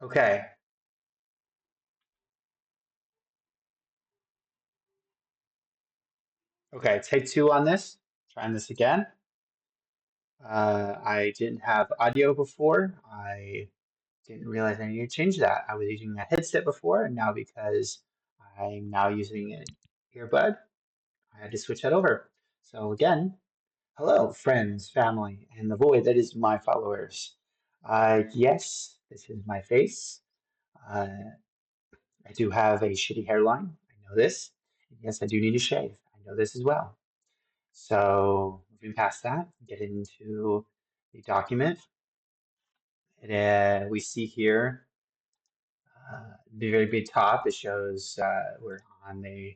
Okay, okay, take two on this. Trying this again. I didn't have audio before. I didn't realize I needed to change that. I was using a headset before, and now because I'm now using an earbud, I had to switch that over. So again, hello, friends, family, and the void that is my followers. Yes, this is my face. Uh, I do have a shitty hairline. I know this. And yes, I do need to shave. I know this as well. So moving past that, get into the document. We see here the very big top. It shows we're on this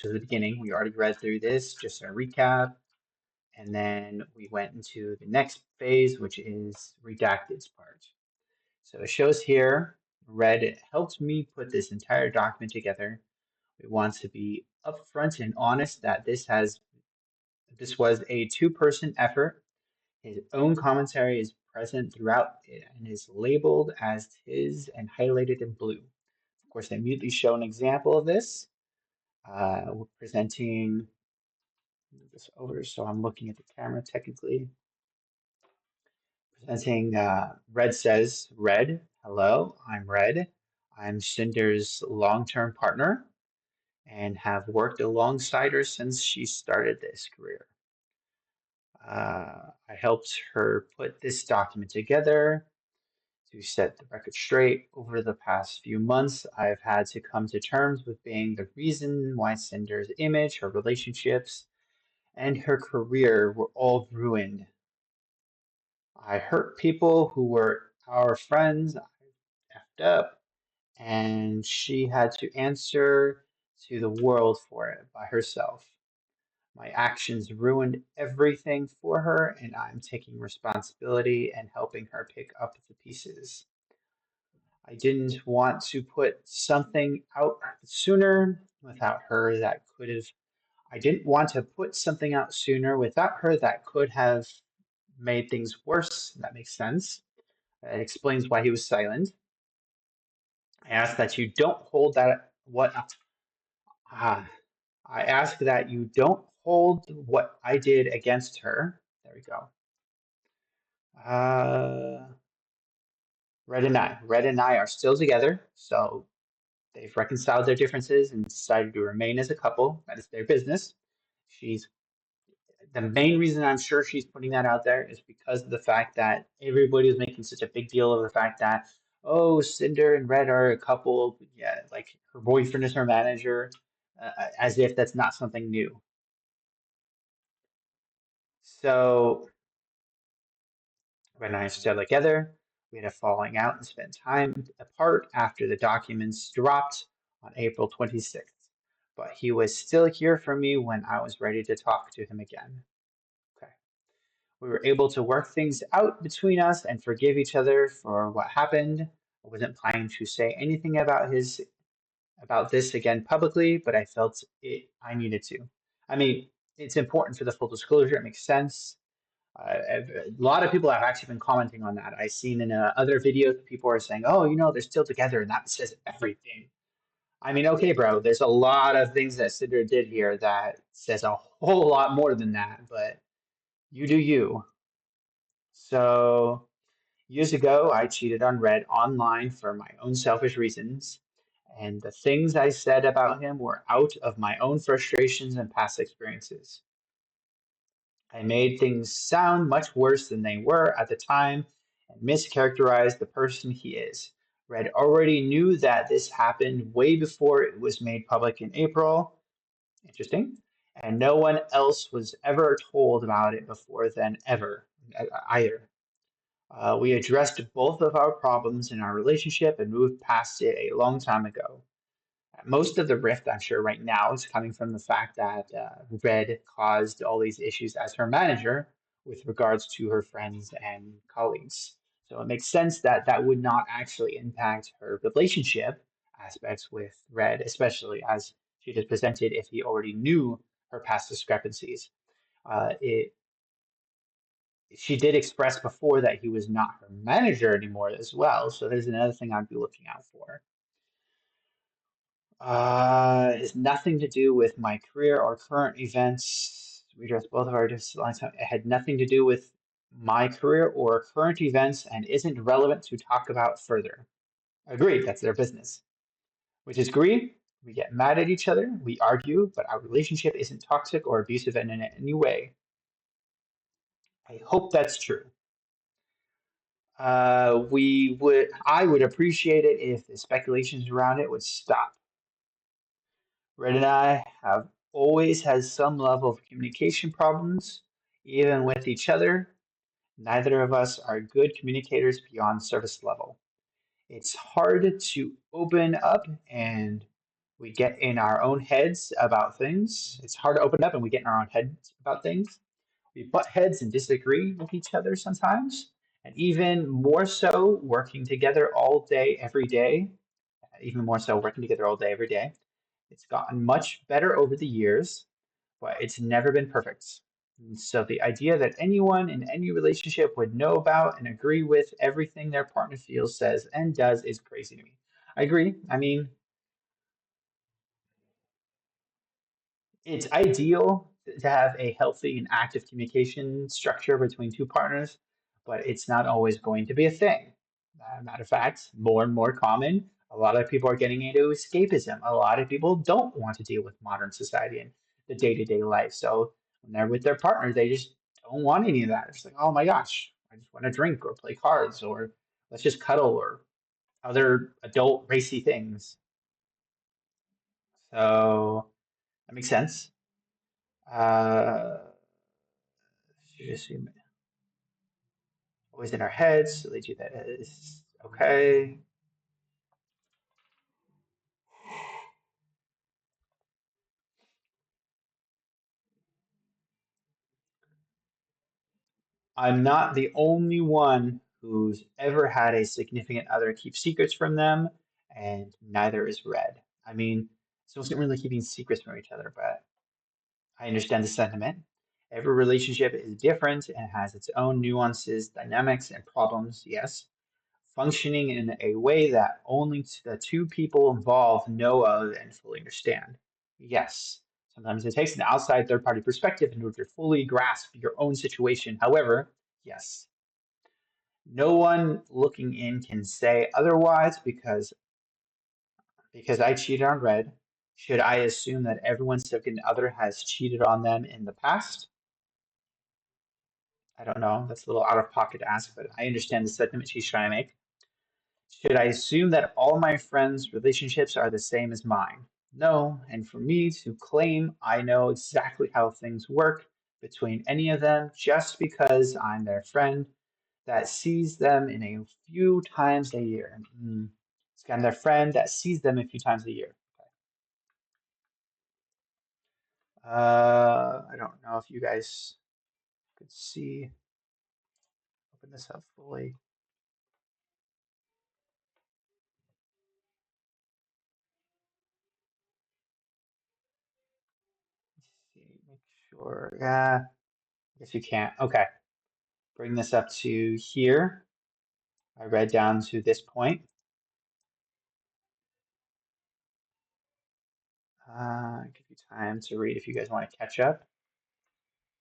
is the beginning. We already read through this, just a recap, and then we went into the next phase, which is redacted part. So it shows here, Red helped me put this entire document together. We want to be upfront and honest that this was a two-person effort. His own commentary is present throughout it and is labeled as his and highlighted in blue. Of course, I immediately show an example of this. We're presenting move this over so I'm looking at the camera technically. Presenting Red says, Red, hello, I'm Red. I'm Cinder's long-term partner and have worked alongside her since she started this career. I helped her put this document together to set the record straight. Over the past few months, I've had to come to terms with being the reason why Cinder's image, her relationships, and her career were all ruined. I hurt people who were our friends. I effed up, and she had to answer to the world for it by herself. My actions ruined everything for her, and I'm taking responsibility and helping her pick up the pieces. I didn't want to put something out sooner without her that could have. I didn't want to put something out sooner without her that could have made things worse. That makes sense. It explains why he was silent. I ask that you don't hold that what ah, I ask that you don't hold what I did against her. There we go. Uh, Red and I are still together, so they've reconciled their differences and decided to remain as a couple. That is their business. She's the main reason I'm sure she's putting that out there is because of the fact that everybody is making such a big deal of the fact that, oh, Cinder and Red are a couple. Yeah, like her boyfriend is her manager, as if that's not something new. So Red and I are still together. We had a falling out and spent time apart after the documents dropped on April 26th. But he was still here for me when I was ready to talk to him again. Okay. We were able to work things out between us and forgive each other for what happened. I wasn't planning to say anything about this again publicly, but I felt I needed to. I mean, it's important for the full disclosure. It makes sense. A lot of people have actually been commenting on that. I've seen in other videos people are saying, "Oh, they're still together," and that says everything. I mean, okay, bro. There's a lot of things that Cinder did here that says a whole lot more than that, but you do you. So years ago, I cheated on Red online for my own selfish reasons, and the things I said about him were out of my own frustrations and past experiences. I made things sound much worse than they were at the time and mischaracterized the person he is. Red already knew that this happened way before it was made public in April. Interesting. And no one else was ever told about it before then, ever, either. We addressed both of our problems in our relationship and moved past it a long time ago. Most of the rift, I'm sure, right now is coming from the fact that Red caused all these issues as her manager with regards to her friends and colleagues. So it makes sense that that would not actually impact her relationship aspects with Red, especially as she just presented if he already knew her past discrepancies. It She did express before that he was not her manager anymore as well. So there's another thing I'd be looking out for. It's nothing to do with my career or current events. We addressed both of our dislikes. It had nothing to do with my career or current events and isn't relevant to talk about further. Agreed, that's their business. Which is agree. We get mad at each other, we argue, but our relationship isn't toxic or abusive in any way. I hope that's true. I would appreciate it if the speculations around it would stop. Red and I have always had some level of communication problems, even with each other. Neither of us are good communicators beyond surface level. It's hard to open up and we get in our own heads about things. It's hard to open up and we get in our own heads about things. We butt heads and disagree with each other sometimes. And even more so, working together all day, every day. Even more so, working together all day, every day. It's gotten much better over the years, but it's never been perfect. And so the idea that anyone in any relationship would know about and agree with everything their partner feels, says, and does is crazy to me. I agree. I mean, it's ideal to have a healthy and active communication structure between two partners, but it's not always going to be a thing. Matter of fact, more and more common. A lot of people are getting into escapism. A lot of people don't want to deal with modern society and the day to day life. So when they're with their partner, they just don't want any of that. It's like, oh my gosh, I just want to drink or play cards or let's just cuddle or other adult racy things. So that makes sense. Uh, should assume always in our heads. So they do that is okay. I'm not the only one who's ever had a significant other keep secrets from them, and neither is Red. I mean, it wasn't really keeping secrets from each other, but I understand the sentiment. Every relationship is different and has its own nuances, dynamics, and problems, yes, functioning in a way that only the two people involved know of and fully understand. Yes, sometimes it takes an outside third party perspective in order to fully grasp your own situation. However, yes, no one looking in can say otherwise because I cheated on Red. Should I assume that everyone's significant other has cheated on them in the past? I don't know. That's a little out of pocket to ask, but I understand the sentiment she's trying to make. Should I assume that all my friends' relationships are the same as mine? No, and for me to claim I know exactly how things work between any of them just because I'm their friend that sees them in a few times a year. It's kind of their friend that sees them a few times a year. I don't know if you guys could see. Open this up fully. Let's see, make sure. Yeah, I guess you can't. Okay, bring this up to here. I read down to this point. Give you time to read if you guys want to catch up.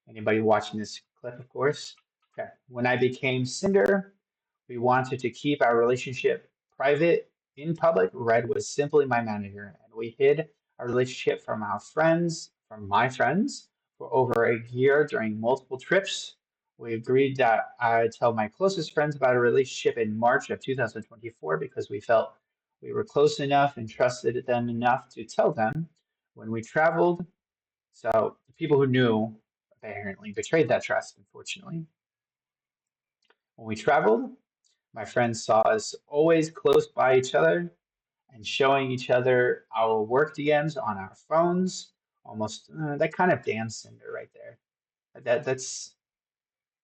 Anybody watching this clip, of course. Okay. When I became Cinder, we wanted to keep our relationship private in public. Red was simply my manager, and we hid our relationship from our friends, from my friends, for over a year during multiple trips. We agreed that I'd tell my closest friends about our relationship in March of 2024 because we felt we were close enough and trusted them enough to tell them. When we traveled, so the people who knew apparently betrayed that trust, unfortunately. When we traveled, my friends saw us always close by each other and showing each other our work DMs on our phones. Almost that kind of damns Cinder right there. That's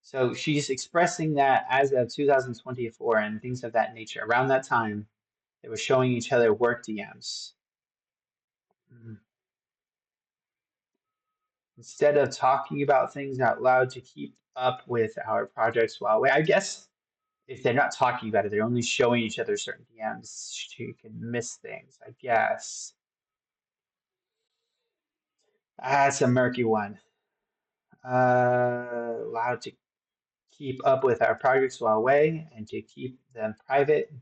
so she's expressing that as of 2024 and things of that nature. Around that time, they were showing each other work DMs. Mm. Instead of talking about things out loud to keep up with our projects while away. I guess if they're not talking about it, they're only showing each other certain DMs. She can miss things, I guess. That's a murky one. Allowed to keep up with our projects while away and to keep them private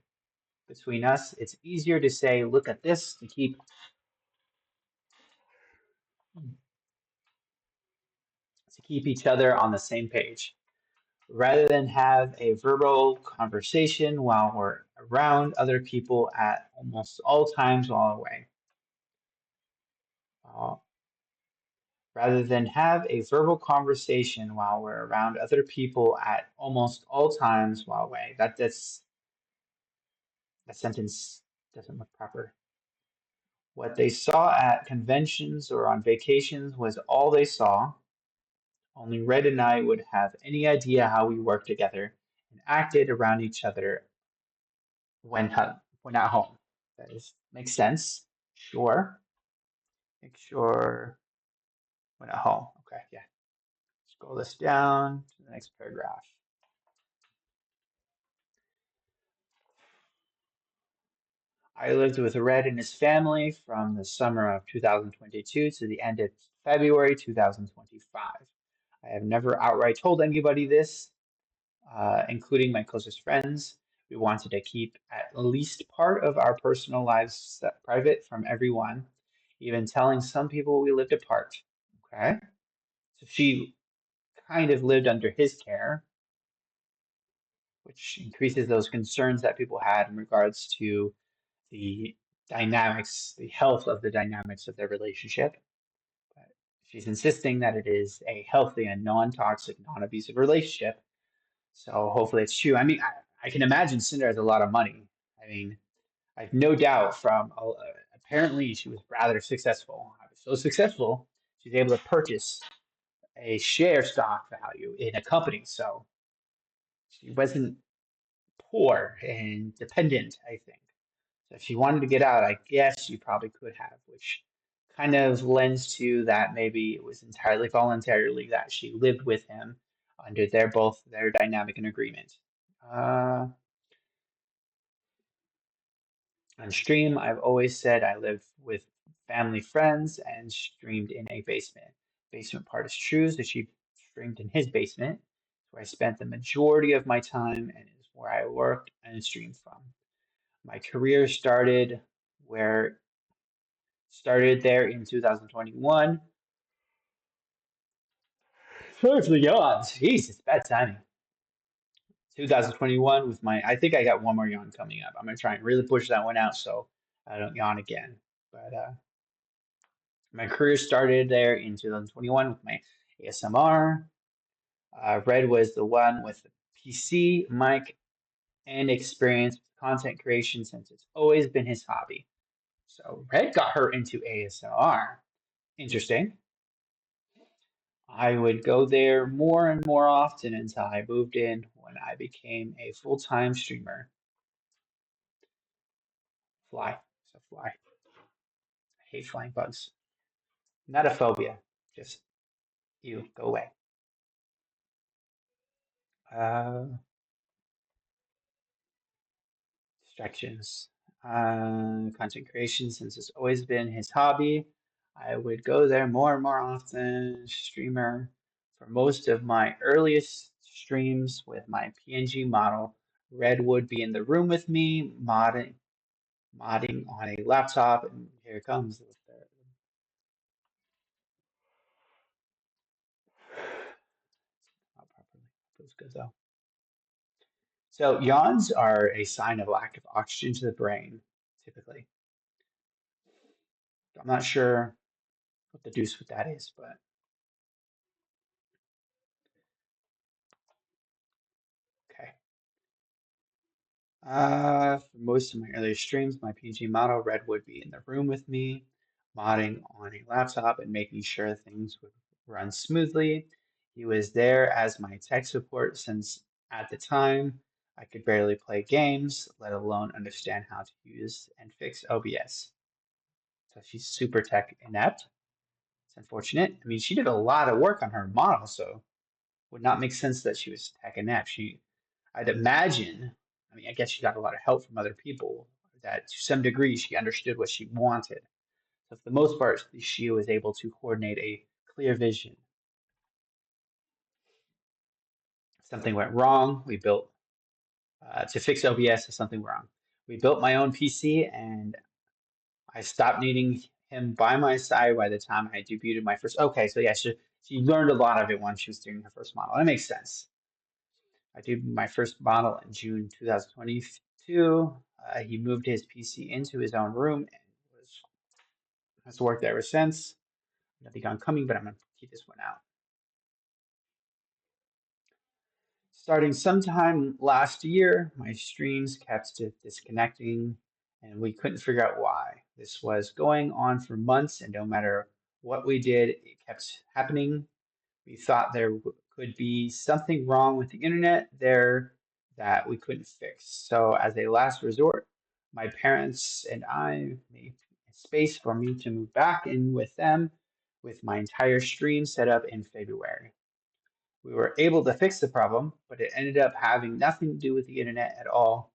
between us. It's easier to say, look at this, to keep each other on the same page. Rather than have a verbal conversation while we're around other people at almost all times while away. Uh, rather than have a verbal conversation while we're around other people at almost all times while away. That sentence doesn't look proper. What they saw at conventions or on vacations was all they saw. Only Red and I would have any idea how we worked together and acted around each other when when at home. That makes sense. Sure. Make sure when at home. Okay, yeah. Scroll this down to the next paragraph. I lived with Red and his family from the summer of 2022 to the end of February 2025. I have never outright told anybody this, including my closest friends. We wanted to keep at least part of our personal lives private from everyone, even telling some people we lived apart. Okay. So she kind of lived under his care, which increases those concerns that people had in regards to the dynamics, the health of the dynamics of their relationship. But she's insisting that it is a healthy and non toxic, non abusive relationship. So hopefully it's true. I mean, I can imagine Cinder has a lot of money. I mean, I have no doubt from apparently she was rather successful. So successful, she's able to purchase a share stock value in a company. So she wasn't poor and dependent, I think. So if she wanted to get out, I guess she probably could have, which kind of lends to that maybe it was entirely voluntarily that she lived with him under their dynamic and agreement. Uh, on stream, I've always said I live with family friends and streamed in a basement. Basement part is true, so she streamed in his basement, where I spent the majority of my time and is where I worked and streamed from. My career where started there in 2021. Sorry for the yawns. Jesus, bad timing. 2021 with I think I got one more yawn coming up. I'm going to try and really push that one out so I don't yawn again. But my career started there in 2021 with my ASMR. Red was the one with the PC, mic, and experience with content creation since it's always been his hobby. So Red got her into ASMR. Interesting. I would go there more and more often until I moved in when I became a full-time streamer. Fly. So fly. I hate flying bugs. Not a phobia. Just you go away. Uh, distractions. Content creation, since it's always been his hobby. I would go there more and more often. Streamer. For most of my earliest streams with my PNG model, Red would be in the room with me, modding on a laptop, and here it comes. Not properly. Feels good though. So yawns are a sign of lack of oxygen to the brain, typically. I'm not sure what the deuce with that is, but okay. For most of my earlier streams, my PG model, Red, would be in the room with me, modding on a laptop and making sure things would run smoothly. He was there as my tech support since at the time I could barely play games, let alone understand how to use and fix OBS. So she's super tech inept. It's unfortunate. I mean, she did a lot of work on her model, so it would not make sense that she was tech inept. I'd imagine, I mean, I guess she got a lot of help from other people that to some degree she understood what she wanted. So for the most part, she was able to coordinate a clear vision. If something went wrong, we built to fix OBS if something wrong. We built my own PC and I stopped needing him by my side by the time I debuted my first. Okay, so yeah, she learned a lot of it when she was doing her first model. That makes sense. I did my first model in June 2022. He moved his PC into his own room and has worked ever since. Nothing oncoming, but I'm gonna keep this one out. Starting sometime last year, my streams kept disconnecting, and we couldn't figure out why. This was going on for months, and no matter what we did, it kept happening. We thought there could be something wrong with the internet there that we couldn't fix. So, as a last resort, my parents and I made space for me to move back in with them with my entire stream set up in February. We were able to fix the problem, but it ended up having nothing to do with the internet at all.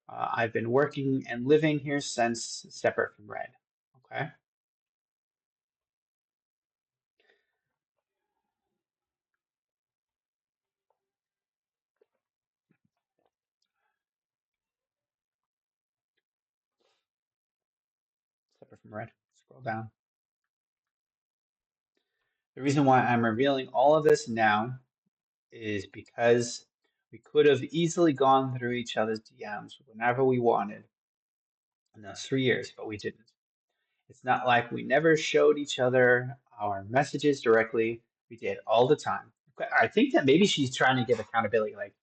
I've been working and living here since, separate from Red. Okay. Separate from Red. Scroll down. The reason why I'm revealing all of this now is because we could have easily gone through each other's DMs whenever we wanted in those 3 years, but we didn't. It's not like we never showed each other our messages directly. We did all the time. I think that maybe she's trying to give accountability. Like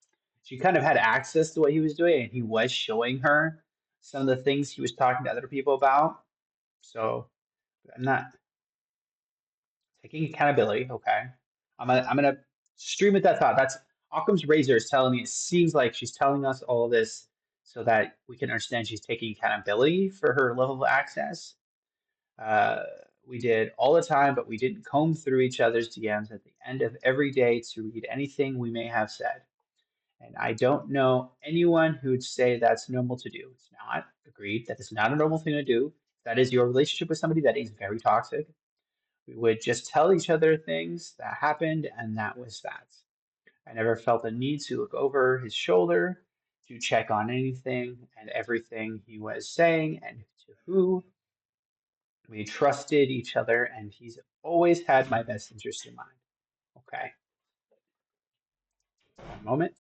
she kind of had access to what he was doing, and he was showing her some of the things he was talking to other people about. So I'm not taking accountability. Okay, I'm gonna stream with that thought. That's Occam's razor is telling me. It seems like she's telling us all this so that we can understand she's taking accountability for her level of access. Uh, we did all the time, but we didn't comb through each other's DMs at the end of every day to read anything we may have said. And I don't know anyone who would say that's normal to do. It's not. Agreed. That is not a normal thing to do. If that is your relationship with somebody, that is very toxic. We would just tell each other things that happened, and that was that. I never felt the need to look over his shoulder to check on anything and everything he was saying and to who. We trusted each other, and he's always had my best interest in mind. Okay, one moment.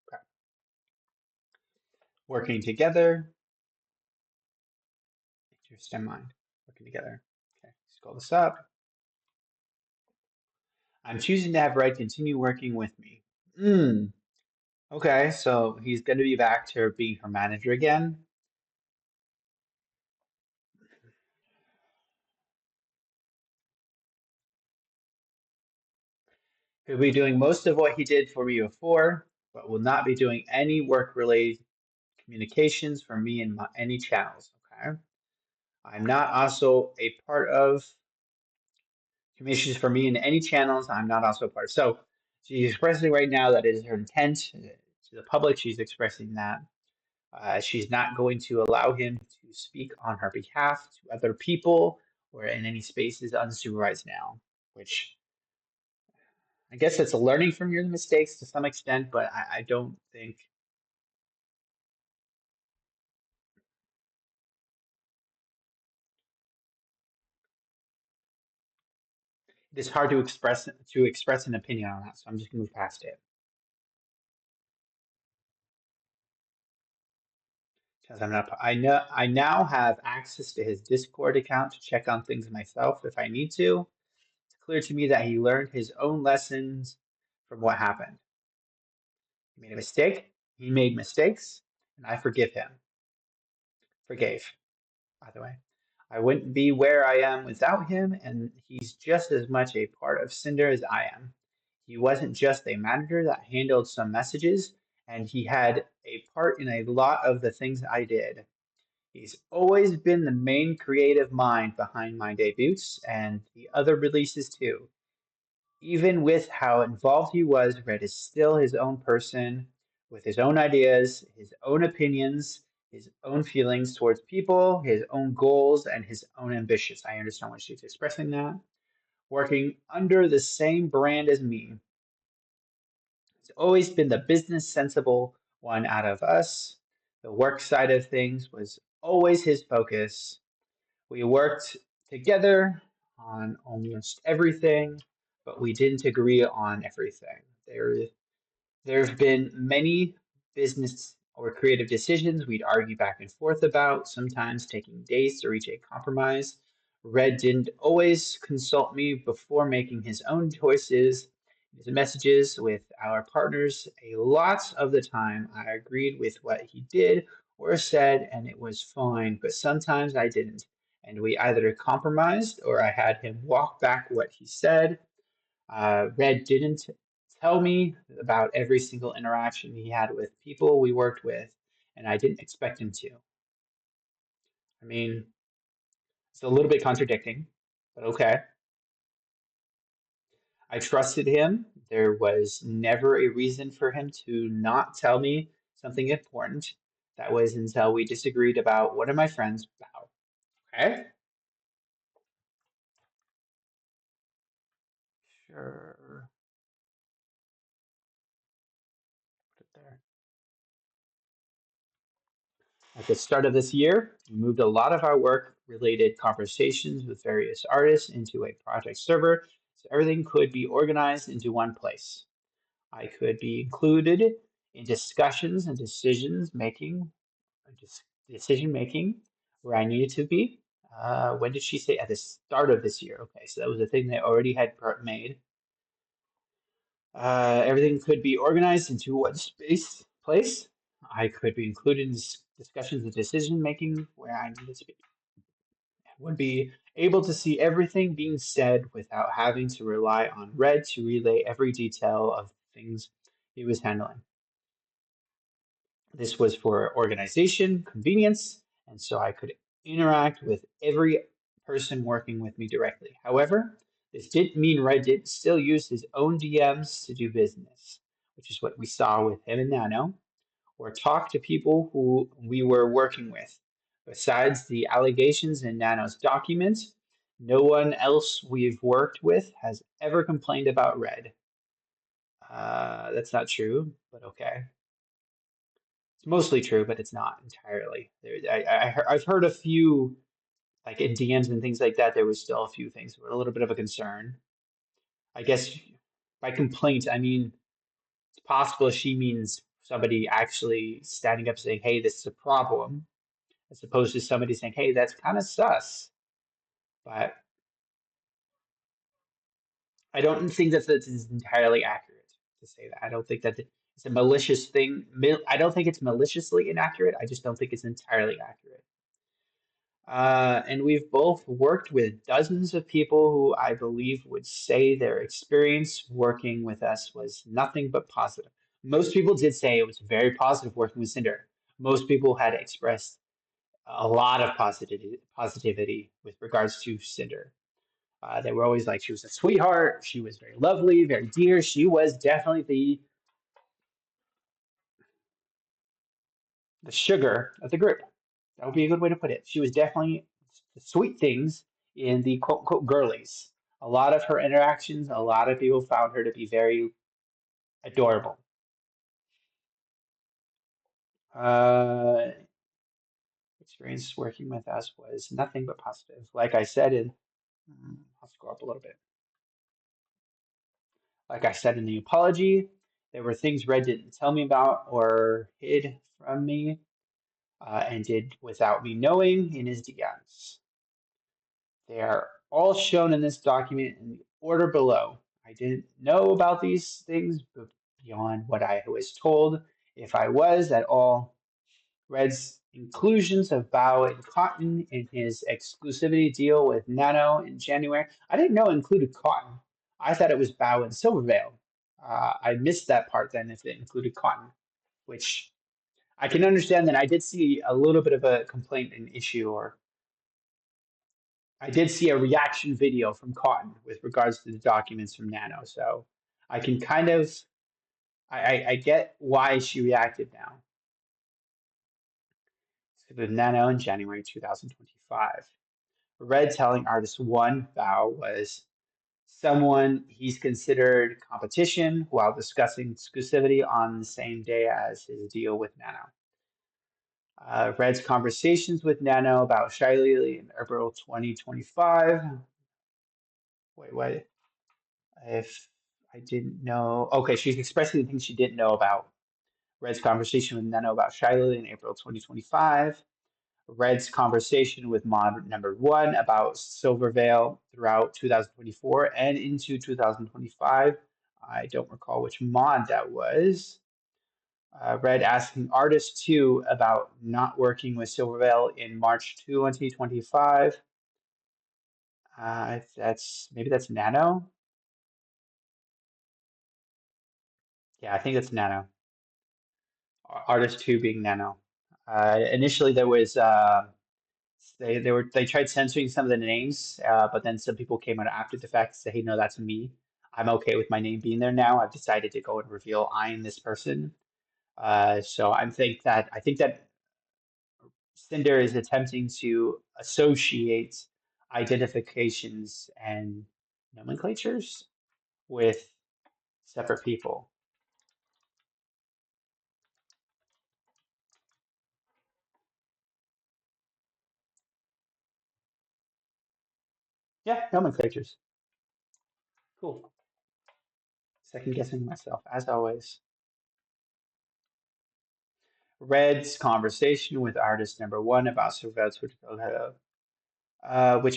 Okay. Working together, interest in mind. Working together. Okay, scroll this up. I'm choosing to have Red continue working with me. Hmm. Okay, so he's going to be back to being her manager again. He'll be doing most of what he did for me before, but will not be doing any work-related communications for me in any channels. Okay. I'm not also a part of commissions for me in any channels I'm not also a part of. So she's expressing right now that is her intent to the public. She's expressing that she's not going to allow him to speak on her behalf to other people or in any spaces unsupervised now, which I guess it's a learning from your mistakes to some extent, but I don't think it is hard to express an opinion on that. So I'm just gonna move past it. Because I'm not, I now have access to his Discord account to check on things myself if I need to. It's clear to me that he learned his own lessons from what happened. He made a mistake. He made mistakes, and I forgive him. Forgave, by the way. I wouldn't be where I am without him, and he's just as much a part of Cinder as I am. He wasn't just a manager that handled some messages, and he had a part in a lot of the things I did. He's always been the main creative mind behind my debuts and the other releases too. Even with how involved he was, Red is still his own person with his own ideas, his own opinions, his own feelings towards people, his own goals, and his own ambitions. I understand why she's expressing that. Working under the same brand as me. He's always been the business sensible one out of us. The work side of things was always his focus. We worked together on almost everything, but we didn't agree on everything. There have been many business or creative decisions we'd argue back and forth about, sometimes taking days to reach a compromise. Red didn't always consult me before making his own choices. His messages with our partners, a lot of the time, I agreed with what he did or said, and it was fine, but sometimes I didn't. And we either compromised or I had him walk back what he said. Red didn't tell me about every single interaction he had with people we worked with, and I didn't expect him to. I mean, it's a little bit contradicting, but okay. I trusted him. There was never a reason for him to not tell me something important. That was until we disagreed about one of my friends' vow. Okay? Sure. Put it there. At the start of this year, we moved a lot of our work related conversations with various artists into a project server so everything could be organized into one place. I could be included in discussions and decision making where I needed to be. When did she say? At the start of this year? Okay, so that was a thing they already had made. Everything could be organized into one place. I could be included in discussions and decision making where I needed to be. I would be able to see everything being said without having to rely on Red to relay every detail of things he was handling. This was for organization, convenience, and so I could interact with every person working with me directly. However, this didn't mean Red didn't still use his own DMs to do business, which is what we saw with him and Nano, or talk to people who we were working with. Besides the allegations in Nano's documents, no one else we've worked with has ever complained about Red. That's not true, but okay. It's mostly true, but it's not entirely. I've heard a few, like in DMs and things like that, there was still a few things that were a little bit of a concern. I guess by complaint, I mean, it's possible she means somebody actually standing up saying, hey, this is a problem, as opposed to somebody saying, hey, that's kind of sus. But I don't think that that is entirely accurate to say that. I don't think that it's a malicious thing. I don't think it's maliciously inaccurate. I just don't think it's entirely accurate. And we've both worked with dozens of people who I believe would say their experience working with us was nothing but positive. Most people did say it was very positive working with Cinder. Most people had expressed a lot of positivity with regards to Cinder. They were always like, she was a sweetheart. She was very lovely, very dear. She was definitely the sugar of the group. That would be a good way to put it. She was definitely the sweet things in the quote unquote girlies. A lot of her interactions, a lot of people found her to be very adorable. Uh, Experience working with us was nothing but positive. Like I said in, I'll scroll up a little bit. Like I said in the apology, there were things Red didn't tell me about or hid from me and did without me knowing in his DMs. They are all shown in this document in the order below. I didn't know about these things beyond what I was told. If I was at all, Red's inclusions of Bao and Cotton in his exclusivity deal with Nano in January. I didn't know it included Cotton. I thought it was Bao and Silvervale. I missed that part then if it included Cotton, which I can understand that I did see a little bit of a complaint and issue, or I did see a reaction video from Cotton with regards to the documents from Nano. So I can kind of, I get why she reacted now. With Nano in January 2025. Red telling artist one, Bao, was someone he's considered competition while discussing exclusivity on the same day as his deal with Nano. Red's conversations with Nano about Shy Lily in April 2025. Wait, what? If I didn't know. Okay, she's expressing the things she didn't know about. Red's conversation with Nano about Shy Lily in April 2025. Red's conversation with Mod number one about Silvervale throughout 2024 and into 2025. I don't recall which mod that was. Red asking artist two about not working with Silvervale in March 2025. That's Nano. Yeah, I think that's Nano. Artist two being Nano. Initially, there was they tried censoring some of the names, but then some people came out after the fact to say, "Hey, no, that's me. I'm okay with my name being there now. I've decided to go and reveal I am this person." So I think that Sinder is attempting to associate identifications and nomenclatures with separate people. Yeah, nomenclatures. Cool. Second guessing myself, as always. Red's conversation with artist number one about Surveillance, which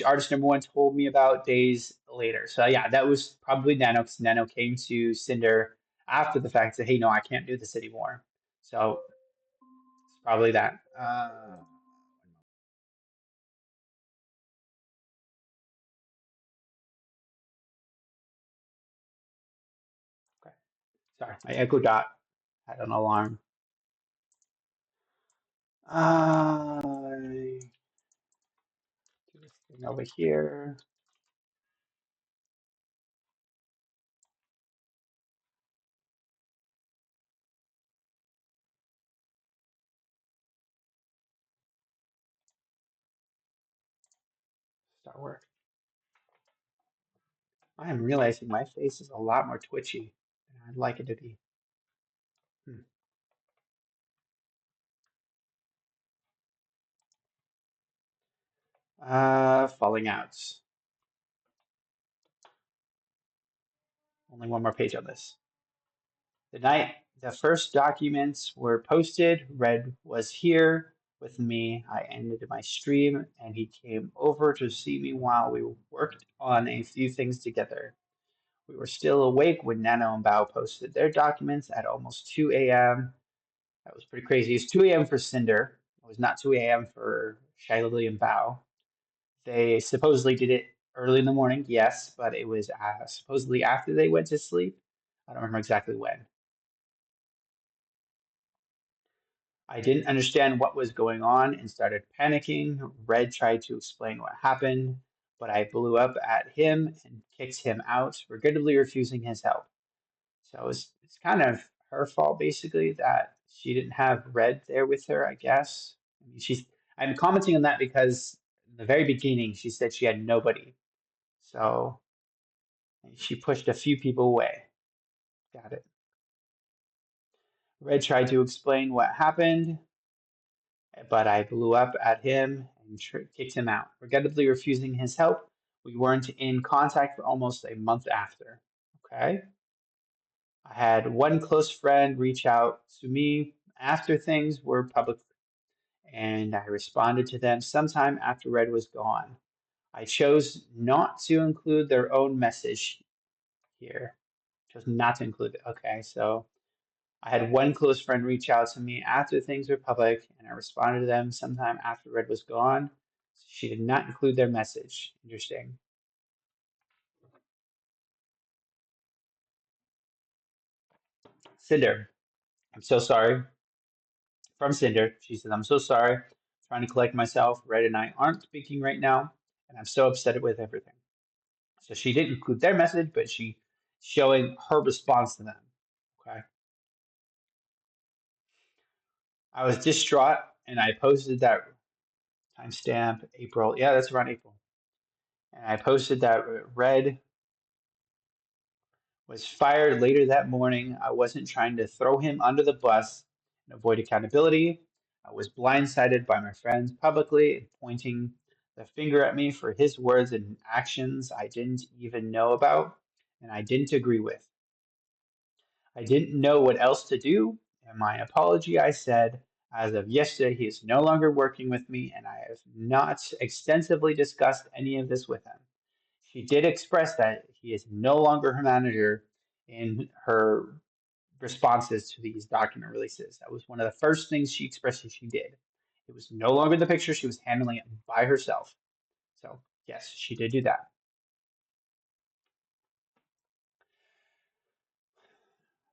artist number one told me about days later. So yeah, that was probably Nano, because Nano came to Cinder after the fact and said, "Hey, no, I can't do this anymore." So it's probably that. Okay, sorry, my Echo Dot had an alarm. Do this thing over here. Start work. I am realizing my face is a lot more twitchy than I'd like it to be. Hmm. Falling outs. Only one more page on this. The night the first documents were posted, Red was here with me. I ended my stream and he came over to see me while we worked on a few things together. We were still awake when Nano and Bao posted their documents at almost 2 a.m. That was pretty crazy. It's 2 a.m. for Cinder. It was not 2 a.m. for Shiley and Bao. They supposedly did it early in the morning, yes, but it was supposedly after they went to sleep. I don't remember exactly when. I didn't understand what was going on and started panicking. Red tried to explain what happened, but I blew up at him and kicked him out, regrettably refusing his help. So it's kind of her fault, basically, that she didn't have Red there with her, I guess. I mean, I'm commenting on that because in the very beginning she said she had nobody. So she pushed a few people away. Got it. Red tried to explain what happened, but I blew up at him and kicked him out, regrettably refusing his help. We weren't in contact for almost a month after. Okay. I had one close friend reach out to me after things were public, and I responded to them sometime after Red was gone. I chose not to include their own message here. Chose not to include it. Okay, so I had one close friend reach out to me after things were public, and I responded to them sometime after Red was gone. She did not include their message. Interesting. Cinder, I'm so sorry. From Cinder, she said, I'm so sorry. I'm trying to collect myself. Red and I aren't speaking right now, and I'm so upset with everything. So she didn't include their message, but she showing her response to them. Okay. I was distraught, and I posted that timestamp April. Yeah, that's around April. And I posted that Red was fired later that morning. I wasn't trying to throw him under the bus and avoid accountability. I was blindsided by my friends publicly and pointing the finger at me for his words and actions I didn't even know about and I didn't agree with. I didn't know what else to do. In my apology, I said, as of yesterday, he is no longer working with me, and I have not extensively discussed any of this with him. She did express that he is no longer her manager in her responses to these document releases. That was one of the first things she expressed that she did. It was no longer the picture, she was handling it by herself. So, yes, she did do that.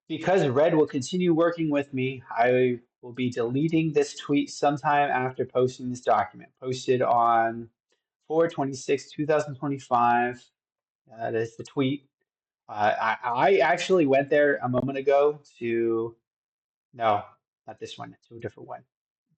Because Red will continue working with me, I will be deleting this tweet sometime after posting this document. Posted on 4/26, 2025. That is the tweet. I actually went there a moment ago to, no, not this one, to a different one.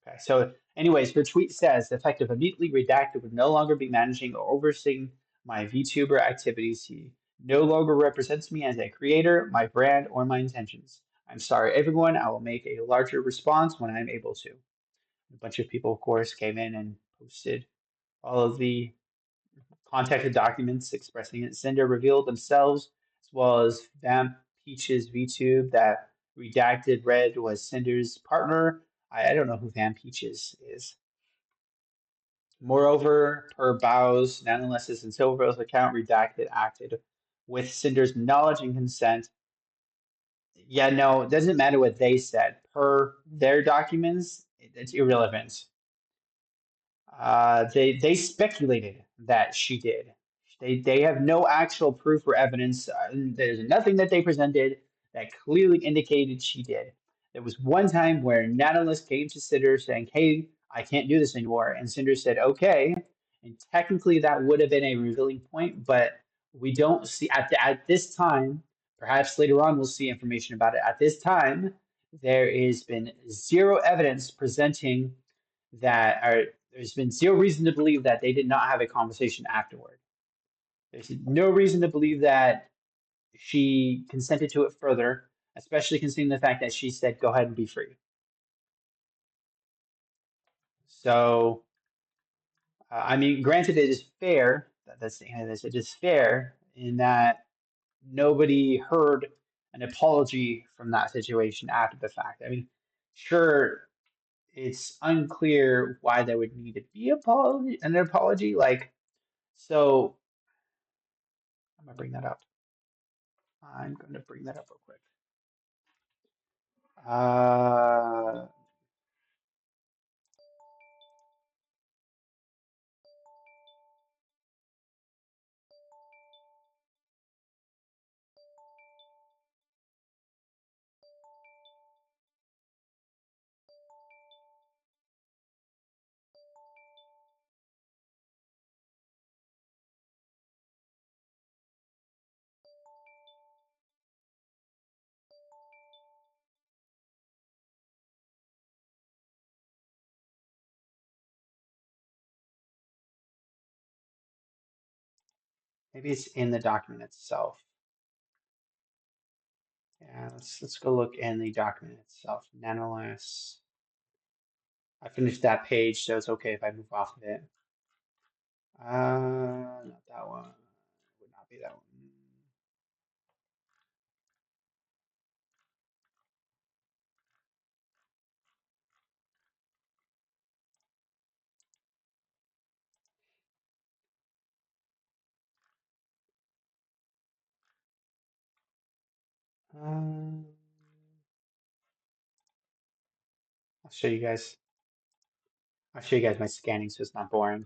Okay, so anyways, her tweet says, effective immediately, Redacted would no longer be managing or overseeing my VTuber activities. He no longer represents me as a creator, my brand, or my intentions. I'm sorry, everyone. I will make a larger response when I'm able to. A bunch of people, of course, came in and posted all of the contacted documents expressing it. Cinder revealed themselves, as well as Vamp Peach's VTube, that Redacted Red was Cinder's partner. I don't know who Van Peaches is. Moreover, per Bow's, Nanoless's, and Silver's account, Redacted acted with Cinder's knowledge and consent. Yeah, no, it doesn't matter what they said. Per their documents, it's irrelevant. They speculated that she did. They have no actual proof or evidence. There's nothing that they presented that clearly indicated she did. There was one time where an analyst came to Cinder saying, "Hey, I can't do this anymore," and Cinder said, "Okay." And technically, that would have been a revealing point, but we don't see at this time. Perhaps later on we'll see information about it. At this time, there has been zero evidence presenting that are there's been zero reason to believe that they did not have a conversation afterward. There's no reason to believe that she consented to it further, especially considering the fact that she said, "Go ahead and be free." So, I mean, granted, it is fair. That's the end of this. It is fair in that nobody heard an apology from that situation after the fact. I mean, sure, it's unclear why there would need to be an apology. Like, so I'm gonna bring that up. I'm going to bring that up real quick. Uh, maybe it's in the document itself. Yeah, let's go look in the document itself. Nonetheless, I finished that page, so it's okay if I move off of it. Not that one. Would not be that one. Um, I'll show you guys. I'll show you guys my scanning so it's not boring.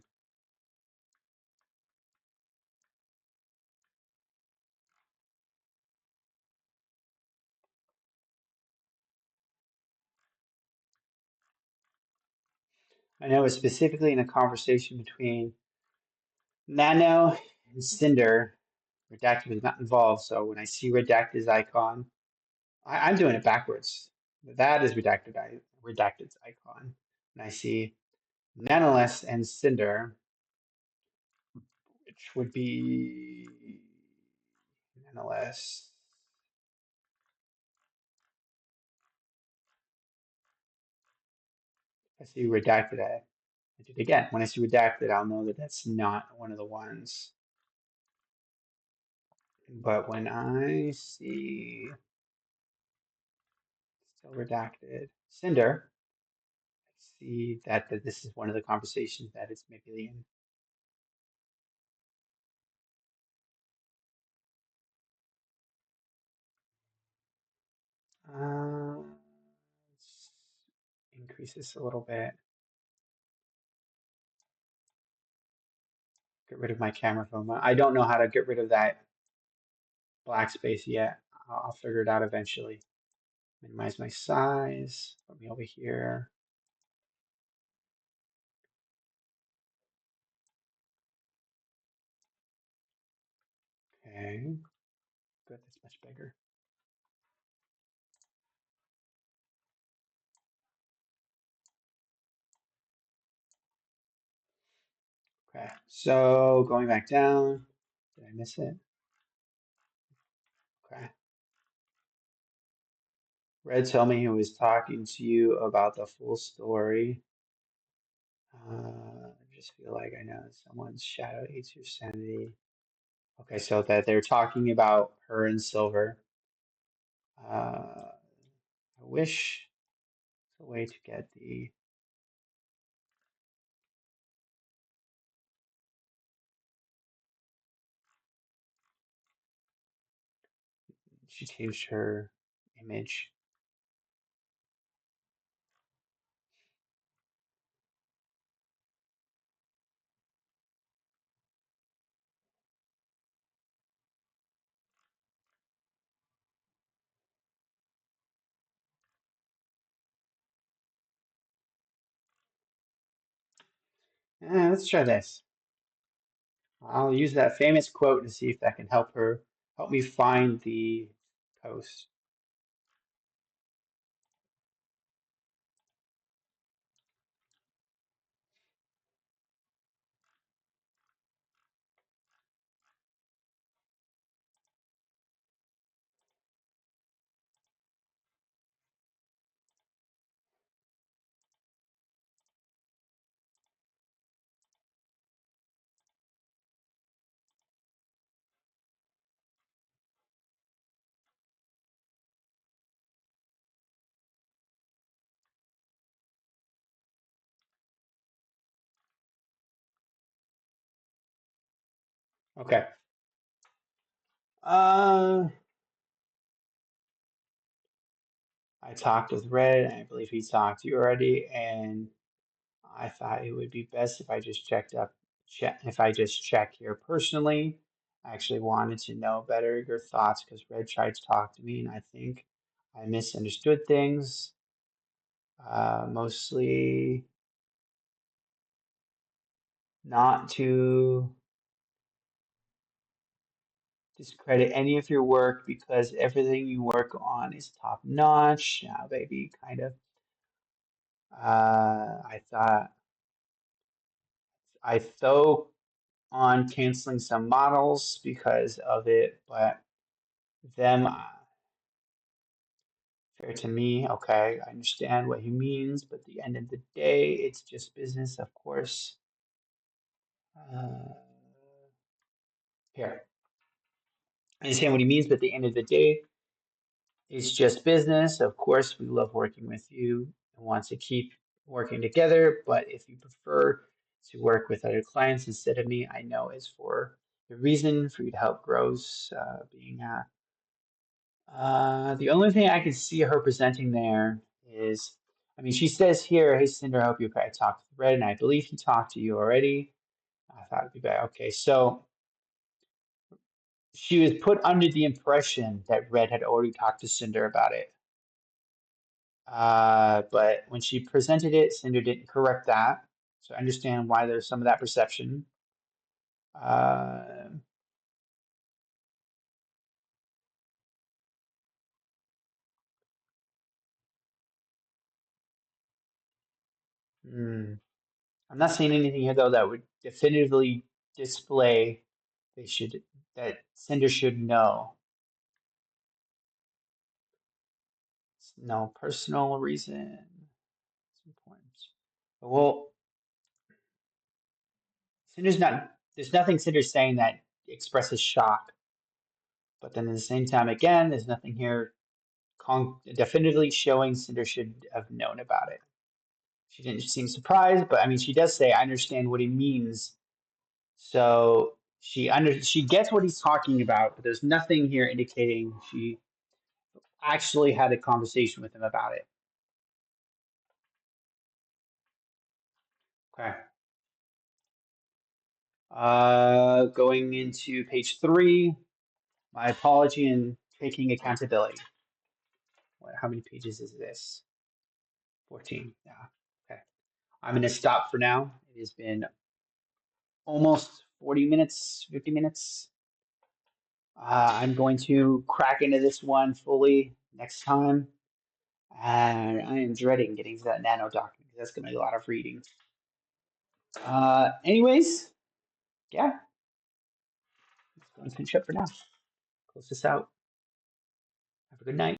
I know it's specifically in a conversation between Nano and Cinder. Redacted was not involved, so when I see Redacted's icon, I'm doing it backwards. That is Redacted's icon. And I see Nanoless and Cinder, which would be Nanoless. I see Redacted. I did it again. When I see Redacted, I'll know that that's not one of the ones. But when I see still Redacted Cinder, I see that this is one of the conversations that it's maybe in. Let's increase this a little bit. Get rid of my camera phone. I don't know how to get rid of that black space yet. I'll figure it out eventually. Minimize my size. Put me over here. Okay. Good. That's much bigger. Okay. So going back down. Did I miss it? Okay. Red told me he was talking to you about the full story. I just feel like I know someone's shadow eats your sanity. Okay, so that they're talking about her and Silver. I wish there's a way to get the. She changed her image. Let's try this. I'll use that famous quote to see if that can help me find the post. Okay. Uh, I talked with Red, and I believe he talked to you already, and I thought it would be best if I just if I just check here personally. I actually wanted to know better your thoughts because Red tried to talk to me, and I think I misunderstood things. Mostly not to discredit any of your work because everything you work on is top notch. Now, baby, kind of. I thought on canceling some models because of it, but them fair to me. Okay, I understand what he means, but at the end of the day, it's just business, of course. Uh, Here, I understand what he means, but at the end of the day, it's just business. Of course, we love working with you and want to keep working together. But if you prefer to work with other clients instead of me, I know is for the reason for you to help grows. Being the only thing I can see her presenting there is I mean, she says here, "Hey Cinder, I hope you're okay. I talked to Red, and I believe he talked to you already. I thought it'd be better." Okay, so she was put under the impression that Red had already talked to Cinder about it. But when she presented it, Cinder didn't correct that. So I understand why there's some of that perception. Uh, hmm. I'm not seeing anything here though that would definitively display they should that Cinder should know. No personal reason. It's important. Well, Cinder's not. There's nothing Cinder's saying that expresses shock. But then at the same time, again, there's nothing here definitively showing Cinder should have known about it. She didn't seem surprised, but I mean, she does say, "I understand what he means." So she gets what he's talking about, but there's nothing here indicating she actually had a conversation with him about it. Okay. Going into page 3, my apology and taking accountability. How many pages is this? 14. Yeah. Okay. I'm going to stop for now. It has been almost 40 minutes, 50 minutes. I'm going to crack into this one fully next time. And I am dreading getting to that nano document because that's going to be a lot of reading. Anyways, yeah, let's go and finish up for now. Close this out. Have a good night.